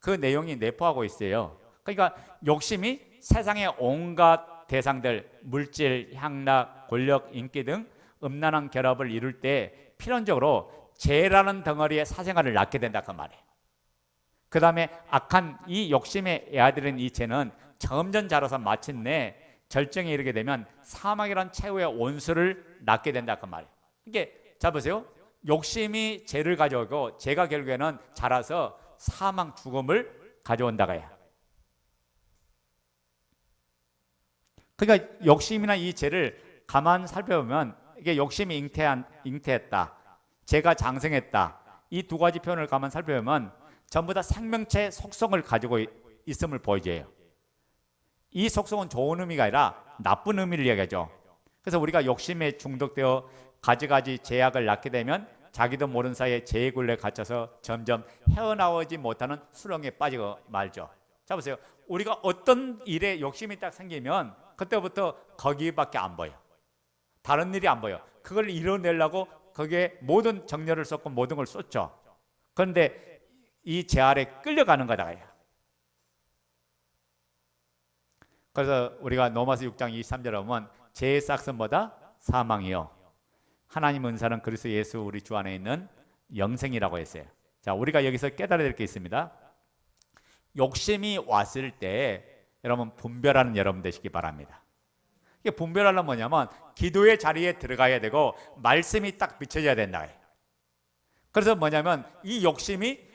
그 내용이 내포하고 있어요. 그러니까 욕심이 세상의 온갖 대상들, 물질, 향락, 권력, 인기 등 음란한 결합을 이룰 때 필연적으로 죄라는 덩어리의 사생활을 낳게 된다 그 말이에요. 그 다음에 악한 이 욕심에 애아들인 이 죄는 점점 자라서 마침내 절정에 이르게 되면 사망이란 최후의 원수를 낳게 된다 그 말이에요. 이게 자 보세요. 욕심이 죄를 가져오고 죄가 결국에는 자라서 사망, 죽음을 가져온다가 해요. 그러니까 욕심이나 이 죄를 가만 살펴보면 이게 욕심이 잉태했다, 죄가 장성했다, 이 두 가지 표현을 가만 살펴보면 전부 다 생명체의 속성을 가지고 있음을 보여줘요. 이 속성은 좋은 의미가 아니라 나쁜 의미를 이야기하죠. 그래서 우리가 욕심에 중독되어 가지가지 죄악을 낳게 되면 자기도 모르는 사이에 죄의 굴레에 갇혀서 점점 헤어나오지 못하는 수렁에 빠지고 말죠. 자 보세요. 우리가 어떤 일에 욕심이 딱 생기면 그때부터 거기밖에 안 보여. 다른 일이 안 보여. 그걸 이뤄내려고 거기에 모든 정열을 쏟고 모든 걸 쏟죠. 그런데 이 죄 아래 끌려가는 거다. 그래서 우리가 로마서 6장 23절에 보면 죄의 싹은 뭐다? 사망이요, 하나님 은사는 그리스도 예수 우리 주 안에 있는 영생이라고 했어요. 자, 우리가 여기서 깨달아야 될 게 있습니다. 욕심이 왔을 때 여러분 분별하는 여러분 되시기 바랍니다. 이게 분별하려면 뭐냐면 기도의 자리에 들어가야 되고 말씀이 딱 비춰져야 된다. 그래서 뭐냐면 이 욕심이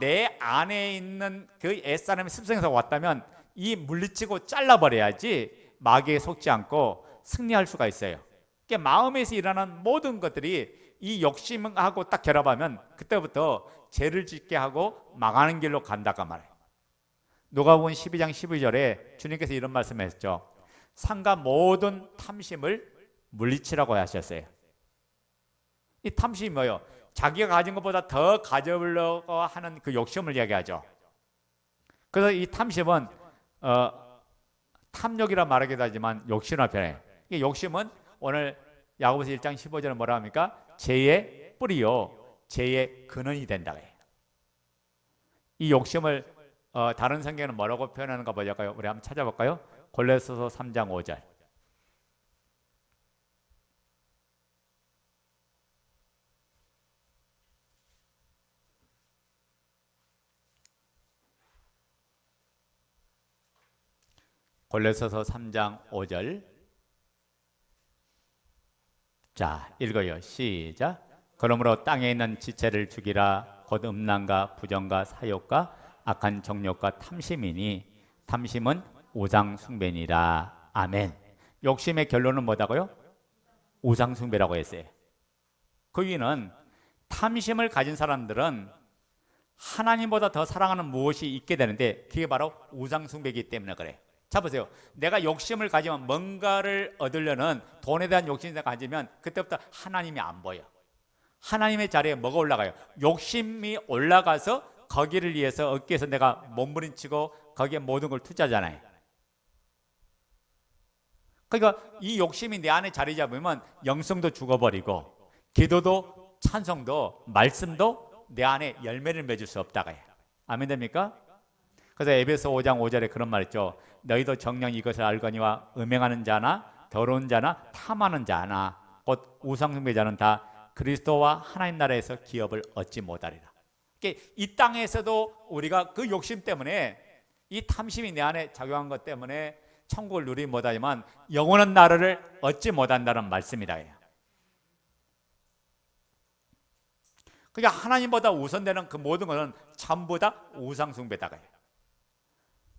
내 안에 있는 그 옛사람의 습성에서 왔다면 이 물리치고 잘라버려야지 마귀에 속지 않고 승리할 수가 있어요. 그러니까 마음에서 일어나는 모든 것들이 이 욕심하고 딱 결합하면 그때부터 죄를 짓게 하고 망하는 길로 간다고 말해요. 누가복음 12장 12절에 주님께서 이런 말씀을 했죠. 상가 모든 탐심을 물리치라고 하셨어요. 이 탐심이 뭐예요? 자기가 가진 것보다 더 가져보려고 하는 그 욕심을 이야기하죠. 그래서 이 탐심은 탐욕이라 말하기도 하지만 욕심을 표현해요. 이 욕심은 오늘 야고보서 1장 15절에 뭐라 합니까? 죄의 뿌리요, 죄의 근원이 된다. 이 욕심을 다른 성경에는 뭐라고 표현하는가 보자고요. 우리 한번 찾아볼까요? 골로새서 3장 5절. 골로새서 3장 5절. 자, 읽어요. 시작. 그러므로 땅에 있는 지체를 죽이라. 곧 음란과 부정과 사욕과 악한 정욕과 탐심이니 탐심은 우상 숭배니라. 아멘. 욕심의 결론은 뭐다고요? 우상 숭배라고 했어요. 그 이유는 탐심을 가진 사람들은 하나님보다 더 사랑하는 무엇이 있게 되는데 그게 바로 우상 숭배이기 때문에 그래요. 자 보세요. 내가 욕심을 가지면 뭔가를 얻으려는 돈에 대한 욕심을 가지면 그때부터 하나님이 안 보여. 하나님의 자리에 뭐가 올라가요? 욕심이 올라가서 거기를 위해서 얻기 위해서 내가 몸부림치고 거기에 모든 걸 투자하잖아요. 그러니까 이 욕심이 내 안에 자리 잡으면 영성도 죽어버리고 기도도 찬송도 말씀도 내 안에 열매를 맺을 수 없다가 해요. 아멘 됩니까? 그래서 에베소 5장 5절에 그런 말 있죠. 너희도 정녕 이것을 알거니와 음행하는 자나 더러운 자나 탐하는 자나 곧 우상숭배자는 다 그리스도와 하나님 나라에서 기업을 얻지 못하리라. 그러니까 이 땅에서도 우리가 그 욕심 때문에 이 탐심이 내 안에 작용한 것 때문에 천국을 누리지 못하지만 영원한 나라를 얻지 못한다는 말씀이다. 그러니까 하나님보다 우선되는 그 모든 것은 전부 다 우상숭배다가 해요.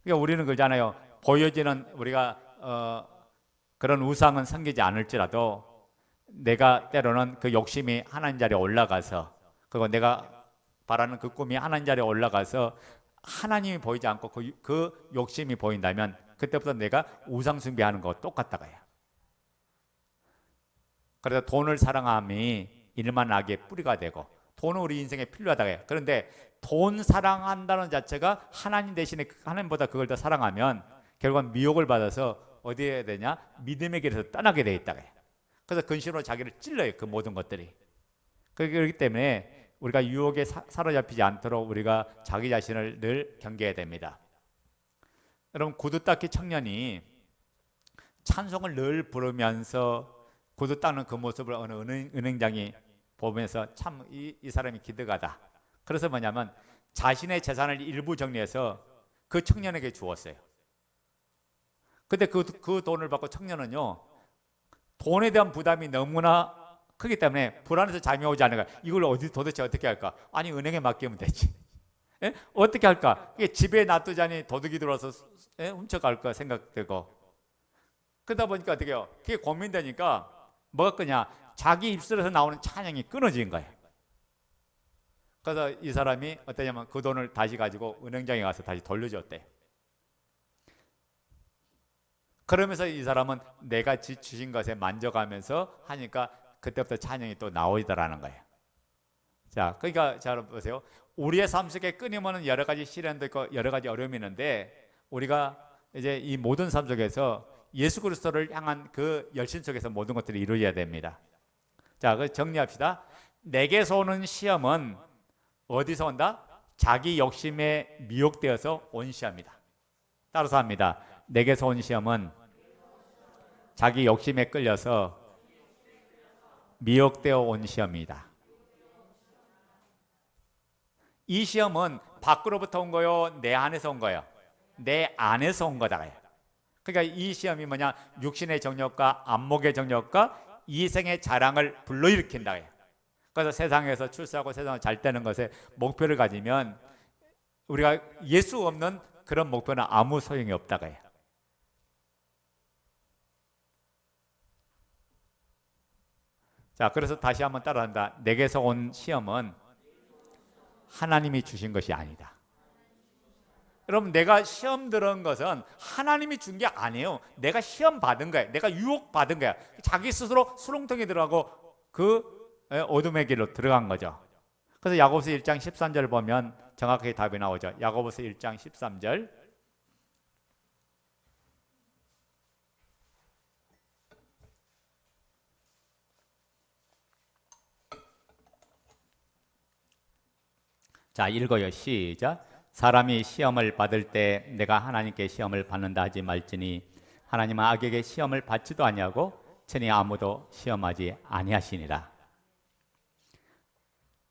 그러니까 우리는 그러잖아요. 보여지는 우리가 그런 우상은 섬기지 않을지라도 내가 때로는 그 욕심이 하나님 자리에 올라가서, 그리고 내가 바라는 그 꿈이 하나님 자리에 올라가서 하나님이 보이지 않고 그 욕심이 보인다면 그때부터 내가 우상 숭배하는 거 똑같다고요. 그래서 돈을 사랑함이 일만 악의 뿌리가 되고, 돈은 우리 인생에 필요하다고요. 그런데 돈 사랑한다는 자체가 하나님 대신에 하나님보다 그걸 더 사랑하면 결국은 미혹을 받아서 어디에 해야 되냐? 믿음의 길에서 떠나게 돼 있다고요. 그래서 근심으로 자기를 찔러요, 그 모든 것들이. 그렇기 때문에 우리가 유혹에 사로잡히지 않도록 우리가 자기 자신을 늘 경계해야 됩니다. 여러분, 구두 닦기 청년이 찬송을 늘 부르면서 구두 닦는 그 모습을 어느 은행장이 보면서 참 이 사람이 기특하다. 그래서 뭐냐면 자신의 재산을 일부 정리해서 그 청년에게 주었어요. 근데 그 돈을 받고 청년은요, 돈에 대한 부담이 너무나 크기 때문에 불안해서 잠이 오지 않을까. 이걸 도대체 어떻게 할까? 아니, 은행에 맡기면 되지. 예? 어떻게 할까? 이게 집에 놔두자니 도둑이 들어와서 훔쳐갈까 생각되고, 그러다 보니까 어떻게 해요? 그게 고민되니까 뭐가 끄냐? 자기 입술에서 나오는 찬양이 끊어진 거예요. 그래서 이 사람이 어떠냐면 그 돈을 다시 가지고 은행장에 가서 다시 돌려줬대요. 그러면서 이 사람은 내가 주신 것에 만족하면서 하니까 그때부터 찬양이 또 나오더라는 거예요. 자, 그러니까 자, 보세요. 우리의 삶 속에 끊임없는 여러 가지 시련도 있고 여러 가지 어려움이 있는데, 우리가 이제 이 모든 삶 속에서 예수 그리스도를 향한 그 열심 속에서 모든 것들이 이루어져야 됩니다. 자, 그 정리합시다. 내게서 오는 시험은 어디서 온다? 자기 욕심에 미혹되어서 온 시험이다. 따라서 합니다. 내게서 온 시험은 자기 욕심에 끌려서 미혹되어 온 시험이다. 이 시험은 밖으로부터 온 거요, 내 안에서 온 거요? 내 안에서 온 거다. 그러니까 이 시험이 뭐냐? 육신의 정욕과 안목의 정욕과 이생의 자랑을 불러일으킨다. 그래서 세상에서 출세하고 세상을 잘 되는 것에 목표를 가지면 우리가 예수 없는 그런 목표는 아무 소용이 없다고 해요. 자, 그래서 다시 한번 따라한다. 내게서 온 시험은 하나님이 주신 것이 아니다. 여러분, 내가 시험 들은 것은 하나님이 준 게 아니에요. 내가 시험 받은 거야. 내가 유혹 받은 거야. 자기 스스로 수렁통에 들어가고 그 어둠의 길로 들어간 거죠. 그래서 야고보서 1장 13절 보면 정확하게 답이 나오죠. 야고보서 1장 13절. 자, 읽어요. 시작. 사람이 시험을 받을 때 내가 하나님께 시험을 받는다 하지 말지니 하나님은 악에게 시험을 받지도 아니하고 천히 아무도 시험하지 아니하시니라.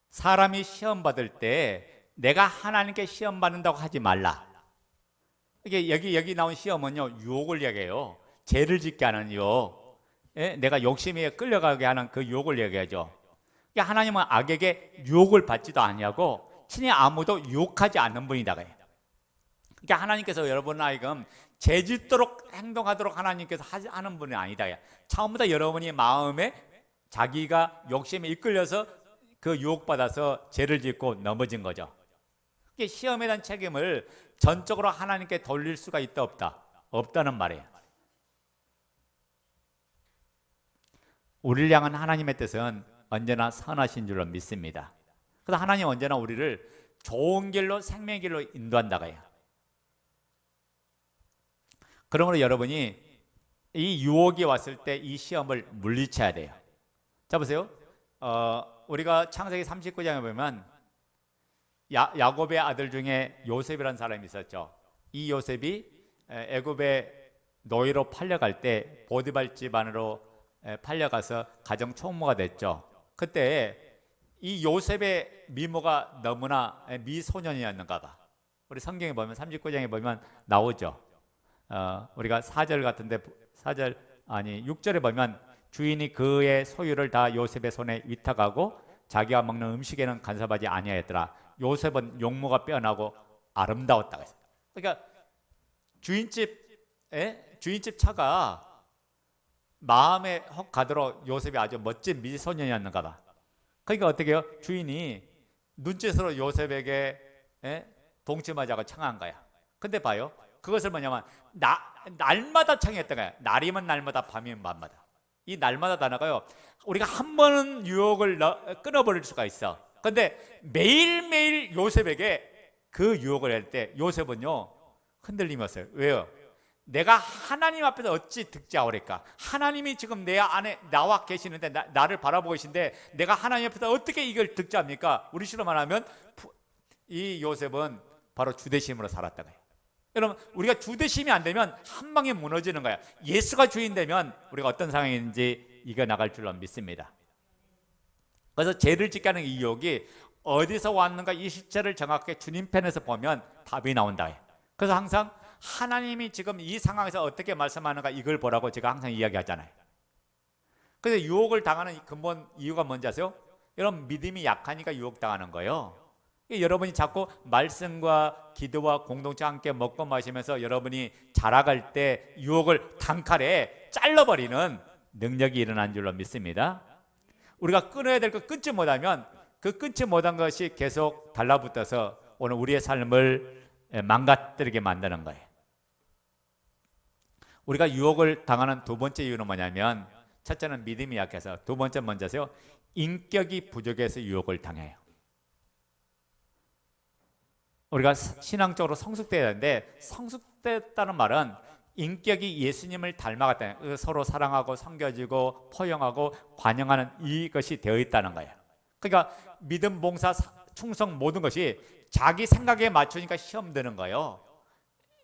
사람이 시험 받을 때 내가 하나님께 시험 받는다고 하지 말라. 이게 여기 나온 시험은요, 유혹을 얘기해요. 죄를 짓게 하는 유혹. 내가 욕심에 끌려가게 하는 그 유혹을 얘기하죠. 그러니까 하나님은 악에게 유혹을 받지도 아니하고 친히 아무도 유혹하지 않는 분이다. 그러니까 하나님께서 여러분하여금 죄 짓도록 행동하도록 하나님께서 하는 분이 아니다. 처음부터 여러분이 마음에 자기가 욕심에 이끌려서 그 유혹받아서 죄를 짓고 넘어진 거죠. 시험에 대한 책임을 전적으로 하나님께 돌릴 수가 있다 없다? 없다는 말이에요. 우리를 향한 하나님의 뜻은 언제나 선하신 줄로 믿습니다. 그래서 하나님 언제나 우리를 좋은 길로, 생명의 길로 인도한다고 해요. 그러므로 여러분이 이 유혹이 왔을 때 이 시험을 물리쳐야 돼요. 자, 보세요. 우리가 창세기 39장에 보면 야곱의 아들 중에 요셉이라는 사람이 있었죠. 이 요셉이 애굽의 노예로 팔려갈 때 보디발 집안으로 팔려가서 가정 총무가 됐죠. 그때 이 요셉의 미모가 너무나 미소년이었는가 봐. 우리 성경에 보면 39장에 보면 나오죠. 우리가 4절 같은데 6절에 보면 주인이 그의 소유를 다 요셉의 손에 위탁하고 자기가 먹는 음식에는 간섭하지 아니하였더라. 요셉은 용모가 빼어나고 아름다웠다고 했어요. 그러니까 주인집 차가 마음에 혹 가도록 요셉이 아주 멋진 미소년이었는가 봐. 그러니까 어떻게 해요? 주인이 눈짓으로 요셉에게 동침하자고 청한 거야. 근데 봐요, 그것을 뭐냐면 날마다 청했던 거야. 날이면 날마다, 밤이면 밤마다. 이 날마다 단어가요, 우리가 한 번은 유혹을 끊어버릴 수가 있어. 근데 매일매일 요셉에게 그 유혹을 할 때 요셉은요 흔들림이 없어요. 왜요? 내가 하나님 앞에서 어찌 득자오랄까? 하나님이 지금 내 안에 나와 계시는데, 나를 바라보고 계신데 내가 하나님 앞에서 어떻게 이걸 득자합니까? 우리 식으로 말하면 이 요셉은 바로 주대심으로 살았다 거예요. 여러분, 우리가 주대심이 안 되면 한 방에 무너지는 거야. 예수가 주인 되면 우리가 어떤 상황인지 이겨나갈 줄로 믿습니다. 그래서 죄를 짓게 하는 이 유혹이 어디서 왔는가, 이 시체를 정확하게 주님 편에서 보면 답이 나온다. 그래서 항상 하나님이 지금 이 상황에서 어떻게 말씀하는가, 이걸 보라고 제가 항상 이야기하잖아요. 그래서 유혹을 당하는 근본 이유가 뭔지 아세요? 여러분, 믿음이 약하니까 유혹당하는 거예요. 여러분이 자꾸 말씀과 기도와 공동체 함께 먹고 마시면서 여러분이 자라갈 때 유혹을 단칼에 잘라버리는 능력이 일어난 줄로 믿습니다. 우리가 끊어야 될 거 끊지 못하면 그 끊지 못한 것이 계속 달라붙어서 오늘 우리의 삶을 망가뜨리게 만드는 거예요. 우리가 유혹을 당하는 두 번째 이유는 뭐냐면, 첫째는 믿음이 약해서, 두 번째 뭔지 아세요? 인격이 부족해서 유혹을 당해요. 우리가 신앙적으로 성숙돼야 되는데, 성숙됐다는 말은 인격이 예수님을 닮아갔다, 서로 사랑하고 섬겨주고 포용하고 관용하는 이것이 되어 있다는 거예요. 그러니까 믿음, 봉사, 충성 모든 것이 자기 생각에 맞추니까 시험 드는 거예요.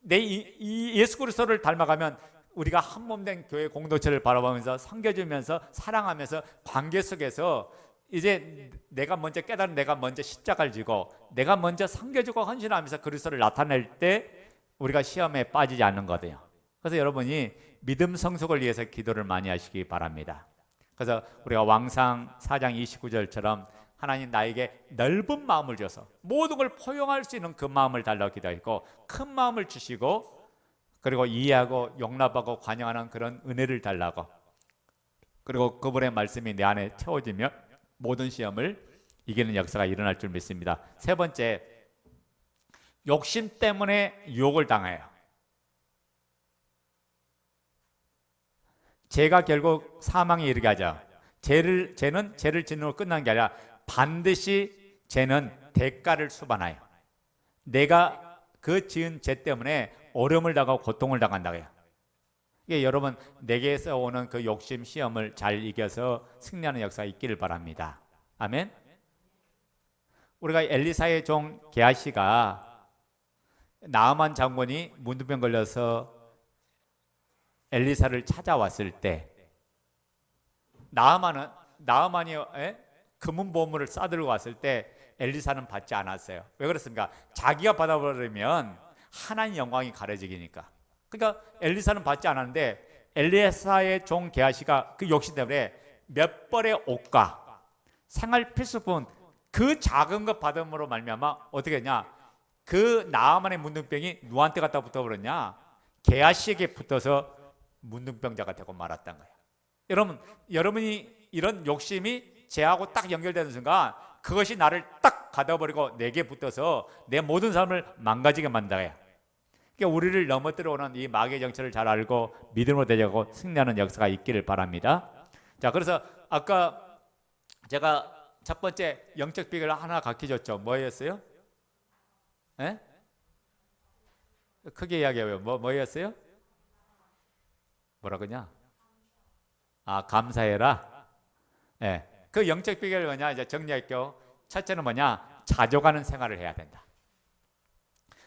이 예수 그리스도를 닮아가면 우리가 한 몸 된 교회 공동체를 바라보면서 섬겨주면서 사랑하면서 관계 속에서 이제 내가 먼저 깨달은, 내가 먼저 십자가를 지고 내가 먼저 섬겨주고 헌신하면서 그리스도를 나타낼 때 우리가 시험에 빠지지 않는 거거든요. 그래서 여러분이 믿음 성숙을 위해서 기도를 많이 하시기 바랍니다. 그래서 우리가 왕상 4장 29절처럼 하나님 나에게 넓은 마음을 줘서 모든 걸 포용할 수 있는 그 마음을 달라고 기도했고, 큰 마음을 주시고 그리고 이해하고 용납하고 관용하는 그런 은혜를 달라고, 그리고 그분의 말씀이 내 안에 채워지며 모든 시험을 이기는 역사가 일어날 줄 믿습니다. 세 번째, 욕심 때문에 유혹을 당해요. 죄가 결국 사망에 이르게 하죠. 죄는 죄를 짓는 걸 끝난 게 아니라 반드시 죄는 대가를 수반해요. 내가 그 지은 죄 때문에 어려움을 당하고 고통을 당한다고요. 이게 여러분, 내게서 오는 그 욕심 시험을 잘 이겨서 승리하는 역사가 있기를 바랍니다. 아멘. 우리가 엘리사의 종 게하시가, 나아만 장군이 문둥병 걸려서 엘리사를 찾아왔을 때 나아만이 금은 보물을 싸들고 왔을 때 엘리사는 받지 않았어요. 왜 그렇습니까? 자기가 받아버리면 하나님 영광이 가려지니까. 그러니까 엘리사는 받지 않았는데 엘리사의 종 게하시가 그 욕심 때문에 몇 벌의 옷과 생활 필수품, 그 작은 것 받음으로 말미암아 어떻게 했냐, 그 나아만의 문둥병이 누구한테 갖다 붙어버렸냐, 게하시에게 붙어서 문둥병자가 되고 말았던 거예요. 여러분이 이런 욕심이 죄하고 딱 연결되는 순간 그것이 나를 딱 가둬버리고 내게 붙어서 내 모든 삶을 망가지게 만들어요. 그러니까 우리를 넘어뜨려 오는 이 마귀의 정체를 잘 알고 믿음으로 대적하고 승리하는 역사가 있기를 바랍니다. 자, 그래서 아까 제가 첫 번째 영적 비결을 하나 가르쳐줬죠. 뭐였어요? 에? 크게 이야기해요. 뭐였어요? 뭐라 그러냐? 감사해라. 예. 그 영적 비결이 뭐냐? 이제 정리할게요. 첫째는 뭐냐? 자족하는 생활을 해야 된다.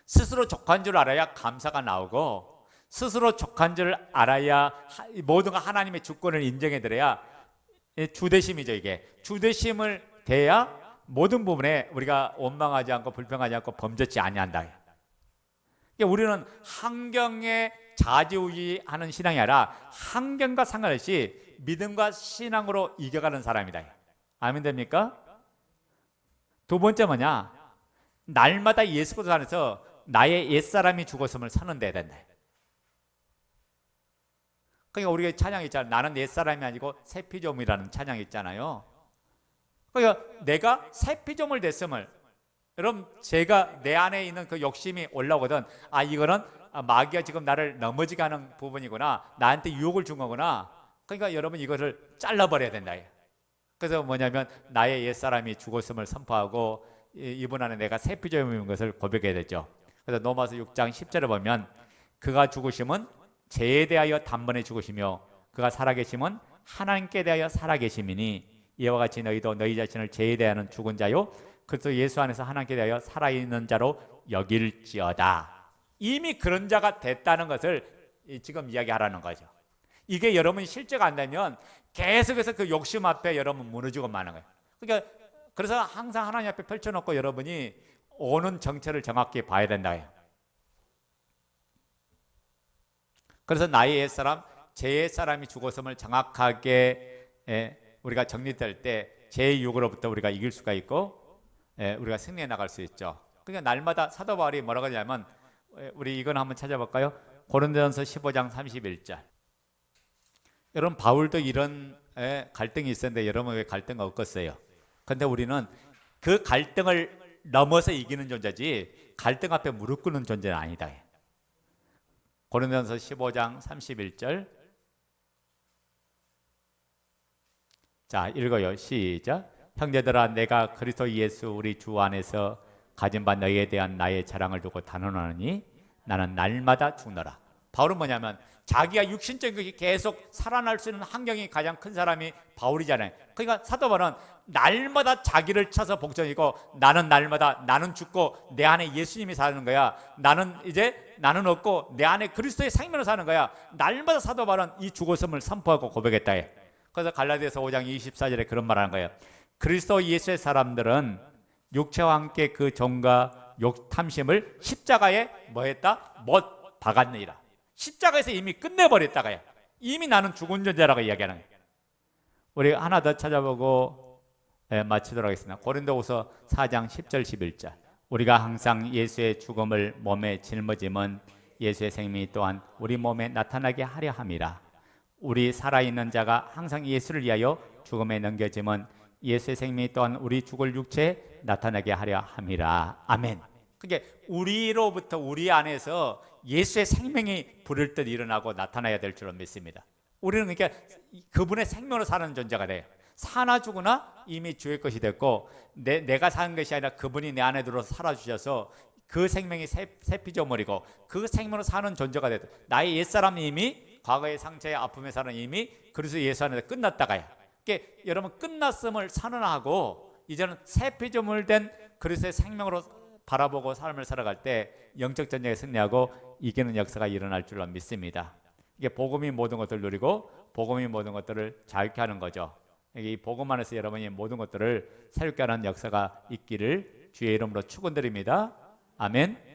스스로 족한 줄 알아야 감사가 나오고, 스스로 족한 줄 알아야 모든 거 하나님의 주권을 인정해 드려야 주대심이죠. 이게 주대심을 돼야 모든 부분에 우리가 원망하지 않고 불평하지 않고 범죄치 아니한다. 그러니까 우리는 환경에 좌지우지하는 신앙이 아니라 환경과 상관없이 믿음과 신앙으로 이겨가는 사람이다. 아멘 됩니까? 두 번째 뭐냐? 날마다 예수 그리스도 안에서 나의 옛사람이 죽었음을 선언돼야 된다. 그러니까 우리가 찬양 있잖아요. 나는 옛사람이 아니고 새 피조물이라는 찬양 있잖아요. 그러니까 내가 새 피조물 됐음을, 여러분 제가 내 안에 있는 그 욕심이 올라오거든. 아, 이거는 마귀가 지금 나를 넘어지게 하는 부분이구나, 나한테 유혹을 준 거구나. 그러니까 여러분 이것을 잘라버려야 된다. 그래서 뭐냐면 나의 옛사람이 죽었음을 선포하고 이분 안에 내가 새 피조물인 것을 고백해야 되죠. 그래서 로마서 6장 10절에 보면 그가 죽으심은 죄에 대하여 단번에 죽으시며 그가 살아계심은 하나님께 대하여 살아계심이니 이와 같이 너희도 너희 자신을 죄에 대하여는 죽은 자요 그리스도 예수 안에서 하나님께 대하여 살아있는 자로 여길지어다. 이미 그런 자가 됐다는 것을 지금 이야기하라는 거죠. 이게 여러분이 실제가 안 되면 계속해서 그 욕심 앞에 여러분 무너지고 마는 거예요. 그러니까 그래서 항상 하나님 앞에 펼쳐놓고 여러분이 오는 정체를 정확히 봐야 된다 해요. 그래서 나의 옛사람, 제 옛사람이 죽었음을 정확하게 우리가 정리될 때 제 유혹으로부터 우리가 이길 수가 있고 우리가 승리해 나갈 수 있죠. 그러니까 날마다 사도 바울이 뭐라고 하냐면, 우리 이건 한번 찾아볼까요? 고린도전서 15장 31절. 여러분 바울도 이런 갈등이 있었는데 여러분 왜 갈등 없겠어요? 근데 우리는 그 갈등을 넘어서 이기는 존재지 갈등 앞에 무릎 꿇는 존재는 아니다. 고린도전서 15장 31절. 자, 읽어요. 시작. 형제들아, 내가 그리스도 예수 우리 주 안에서 가진 바 너희에 대한 나의 자랑을 두고 단언하노니 나는 날마다 죽노라. 바울은 뭐냐면 자기가 육신적인 계속 살아날 수 있는 환경이 가장 큰 사람이 바울이잖아요. 그러니까 사도 바울은 날마다 자기를 쳐서 복종이고, 나는 날마다 나는 죽고 내 안에 예수님이 사는 거야. 나는 없고 내 안에 그리스도의 생명으로 사는 거야. 날마다 사도 바울은 이 죽었음을 선포하고 고백했다 해. 그래서 갈라디아서 5장 24절에 그런 말하는 거예요. 그리스도 예수의 사람들은 육체와 함께 그 정과 욕 탐심을 십자가에 뭐했다? 못 박았느니라. 십자가에서 이미 끝내버렸다가요. 이미 나는 죽은 존재라고 이야기하는 거예요. 우리 하나 더 찾아보고 마치도록 하겠습니다. 고린도후서 4장 10절 11절. 우리가 항상 예수의 죽음을 몸에 짊어짐은 예수의 생명이 또한 우리 몸에 나타나게 하려 함이라. 우리 살아있는 자가 항상 예수를 위하여 죽음에 넘겨짐은 예수의 생명이 또한 우리 죽을 육체에 나타나게 하려 함이라. 아멘. 그게 우리로부터 우리 안에서 예수의 생명이 부를 듯 일어나고 나타나야 될 줄로 믿습니다. 우리는 그러니까 그분의 생명으로 사는 존재가 돼요. 사나 죽으나 이미 주의 것이 됐고, 내가 사는 것이 아니라 그분이 내 안에 들어서 살아주셔서 그 생명이 새 피조물이고 그 생명으로 사는 존재가 됐다. 나의 옛사람이 이미 과거의 상처의 아픔의 사는 이미 그리스도 예수 안에서 끝났다가요. 그러니까 여러분 끝났음을 선언하고 이제는 새 피조물 된 그리스도의 생명으로 바라보고 삶을 살아갈 때 영적 전쟁에 승리하고 이기는 역사가 일어날 줄로 믿습니다. 이게 복음이 모든 것들을 누리고 복음이 모든 것들을 자유케 하는 거죠. 이 복음 안에서 여러분이 모든 것들을 새롭게 하는 역사가 있기를 주의 이름으로 축원드립니다. 아멘.